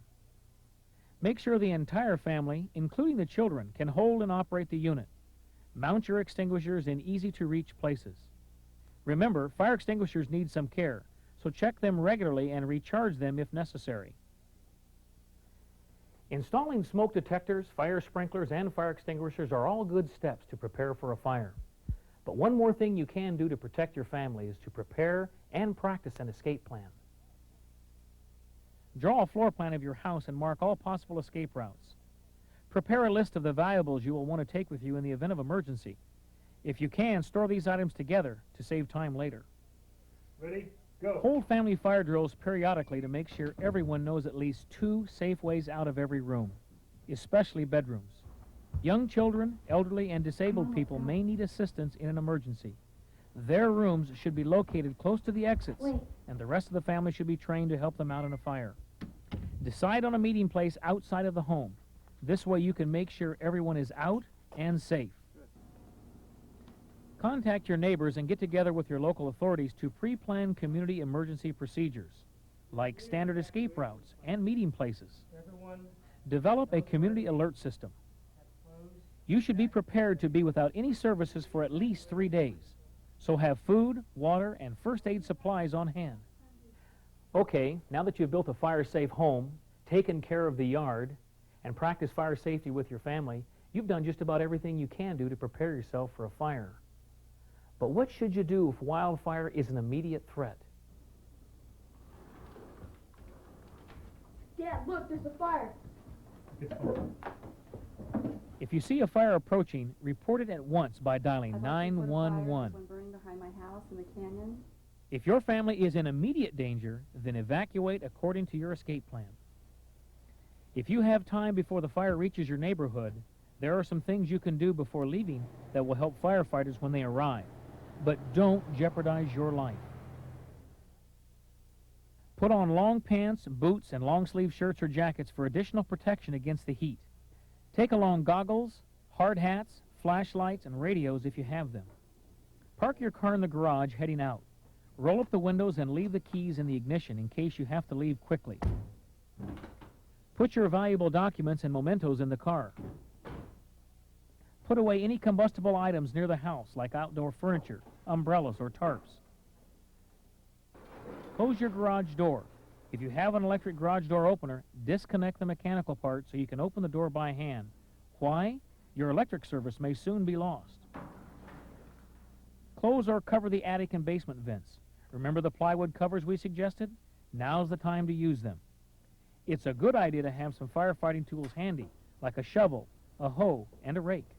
Make sure the entire family, including the children, can hold and operate the unit. Mount your extinguishers in easy-to-reach places. Remember, fire extinguishers need some care, so check them regularly and recharge them if necessary. Installing smoke detectors, fire sprinklers, and fire extinguishers are all good steps to prepare for a fire. But one more thing you can do to protect your family is to prepare and practice an escape plan. Draw a floor plan of your house and mark all possible escape routes. Prepare a list of the valuables you will want to take with you in the event of emergency. If you can, store these items together to save time later. Ready? Go. Hold family fire drills periodically to make sure everyone knows at least 2 safe ways out of every room, especially bedrooms. Young children, elderly, and disabled people may need assistance in an emergency. Their rooms should be located close to the exits, and the rest of the family should be trained to help them out in a fire. Decide on a meeting place outside of the home. This way you can make sure everyone is out and safe. Contact your neighbors and get together with your local authorities to pre-plan community emergency procedures, like standard escape routes and meeting places. Develop a community alert system. You should be prepared to be without any services for at least 3 days, so have food, water, and first aid supplies on hand. Okay, now that you've built a fire-safe home, taken care of the yard, and practiced fire safety with your family, you've done just about everything you can do to prepare yourself for a fire. But what should you do if wildfire is an immediate threat? Dad, look, there's a fire. If you see a fire approaching, report it at once by dialing 911. One burning behind my house in the canyon. If your family is in immediate danger, then evacuate according to your escape plan. If you have time before the fire reaches your neighborhood, there are some things you can do before leaving that will help firefighters when they arrive. But don't jeopardize your life. Put on long pants, boots, and long-sleeve shirts or jackets for additional protection against the heat. Take along goggles, hard hats, flashlights, and radios if you have them. Park your car in the garage heading out. Roll up the windows and leave the keys in the ignition in case you have to leave quickly. Put your valuable documents and mementos in the car. Put away any combustible items near the house, like outdoor furniture, umbrellas, or tarps. Close your garage door. If you have an electric garage door opener, disconnect the mechanical part so you can open the door by hand. Why? Your electric service may soon be lost. Close or cover the attic and basement vents. Remember the plywood covers we suggested? Now's the time to use them. It's a good idea to have some firefighting tools handy, like a shovel, a hoe, and a rake.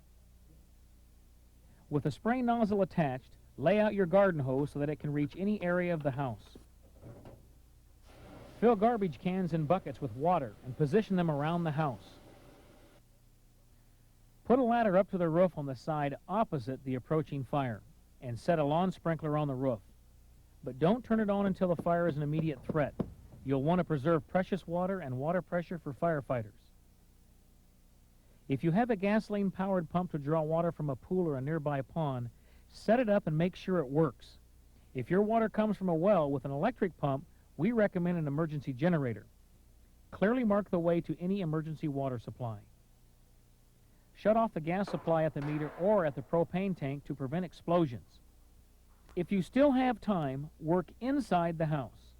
With a spray nozzle attached, lay out your garden hose so that it can reach any area of the house. Fill garbage cans and buckets with water and position them around the house. Put a ladder up to the roof on the side opposite the approaching fire and set a lawn sprinkler on the roof. But don't turn it on until the fire is an immediate threat. You'll want to preserve precious water and water pressure for firefighters. If you have a gasoline-powered pump to draw water from a pool or a nearby pond, set it up and make sure it works. If your water comes from a well with an electric pump, we recommend an emergency generator. Clearly mark the way to any emergency water supply. Shut off the gas supply at the meter or at the propane tank to prevent explosions. If you still have time, work inside the house.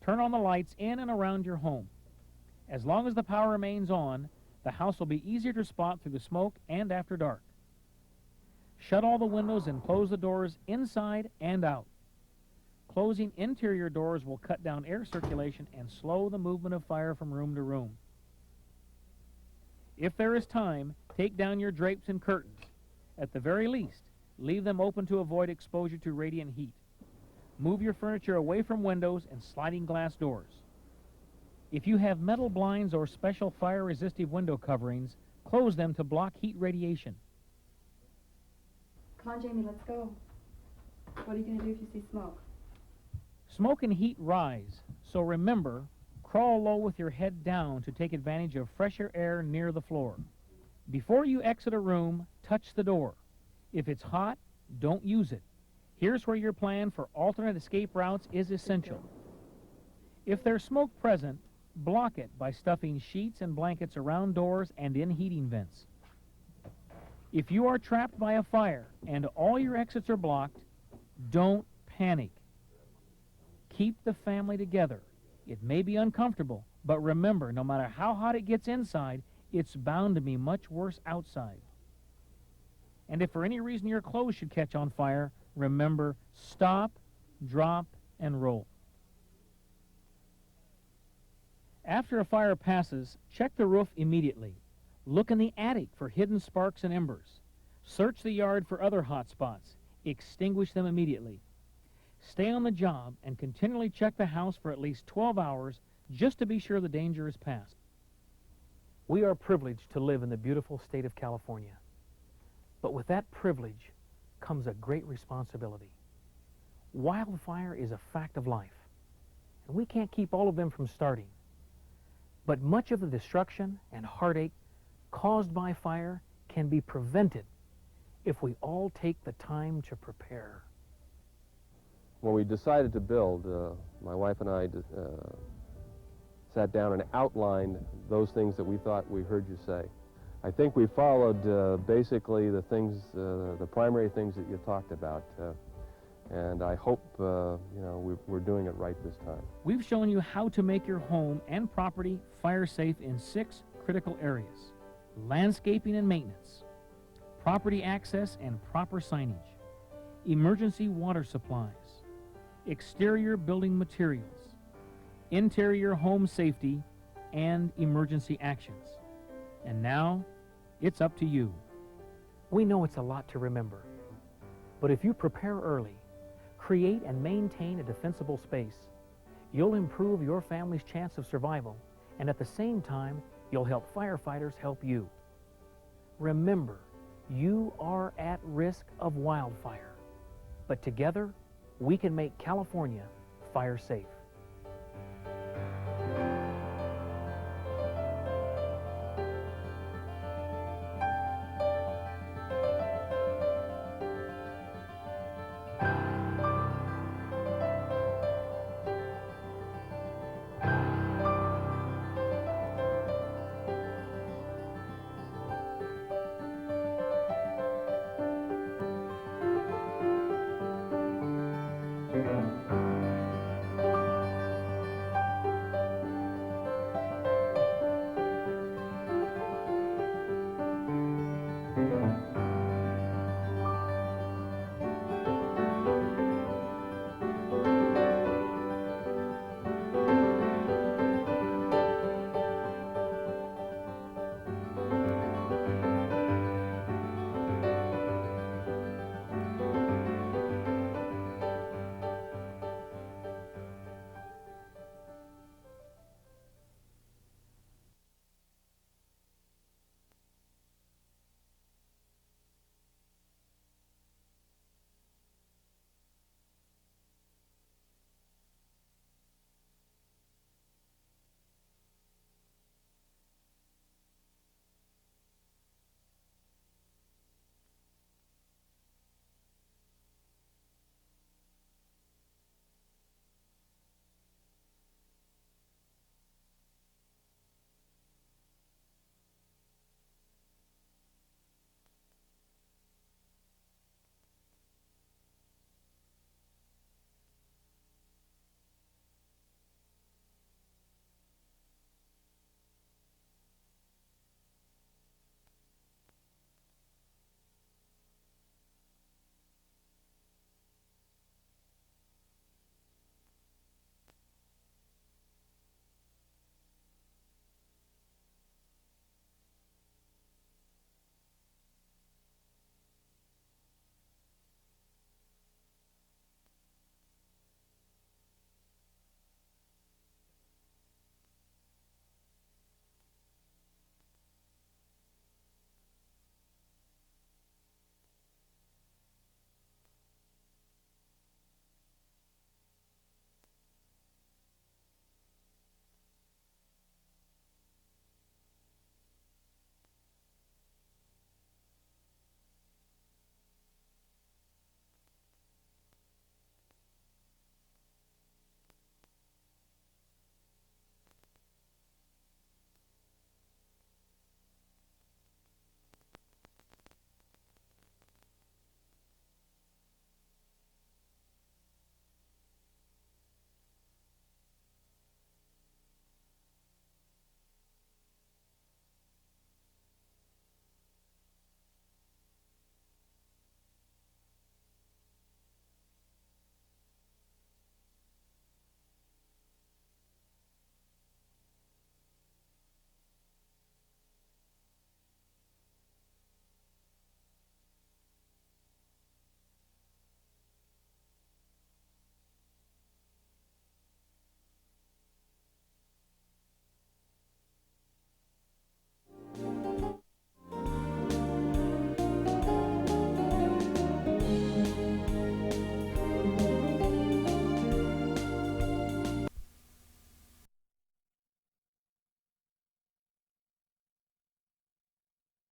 Turn on the lights in and around your home. As long as the power remains on, the house will be easier to spot through the smoke and after dark. Shut all the windows and close the doors inside and out. Closing interior doors will cut down air circulation and slow the movement of fire from room to room. If there is time, take down your drapes and curtains. At the very least, leave them open to avoid exposure to radiant heat. Move your furniture away from windows and sliding glass doors. If you have metal blinds or special fire-resistive window coverings, close them to block heat radiation. Come on, Jamie, let's go. What are you going to do if you see smoke? Smoke and heat rise, so remember, crawl low with your head down to take advantage of fresher air near the floor. Before you exit a room, touch the door. If it's hot, don't use it. Here's where your plan for alternate escape routes is essential. If there's smoke present, block it by stuffing sheets and blankets around doors and in heating vents. If you are trapped by a fire and all your exits are blocked, don't panic. Keep the family together. It may be uncomfortable, but remember, no matter how hot it gets inside, it's bound to be much worse outside. And if for any reason your clothes should catch on fire, remember, stop, drop, and roll. After a fire passes, check the roof immediately. Look in the attic for hidden sparks and embers. Search the yard for other hot spots. Extinguish them immediately. Stay on the job and continually check the house for at least 12 hours just to be sure the danger is past. We are privileged to live in the beautiful state of California. But with that privilege comes a great responsibility. Wildfire is a fact of life, and we can't keep all of them from starting. But much of the destruction and heartache caused by fire can be prevented if we all take the time to prepare. When we decided to build, my wife and I sat down and outlined those things that we thought we heard you say. I think we followed basically the things, the primary things that you talked about, and I hope we're doing it right this time. We've shown you how to make your home and property fire safe in 6 critical areas: landscaping and maintenance, property access and proper signage, emergency water supplies, exterior building materials, interior home safety, and emergency actions. And now, it's up to you. We know it's a lot to remember, but if you prepare early, create and maintain a defensible space, you'll improve your family's chance of survival, and at the same time, you'll help firefighters help you. Remember, you are at risk of wildfire, but together, we can make California fire safe.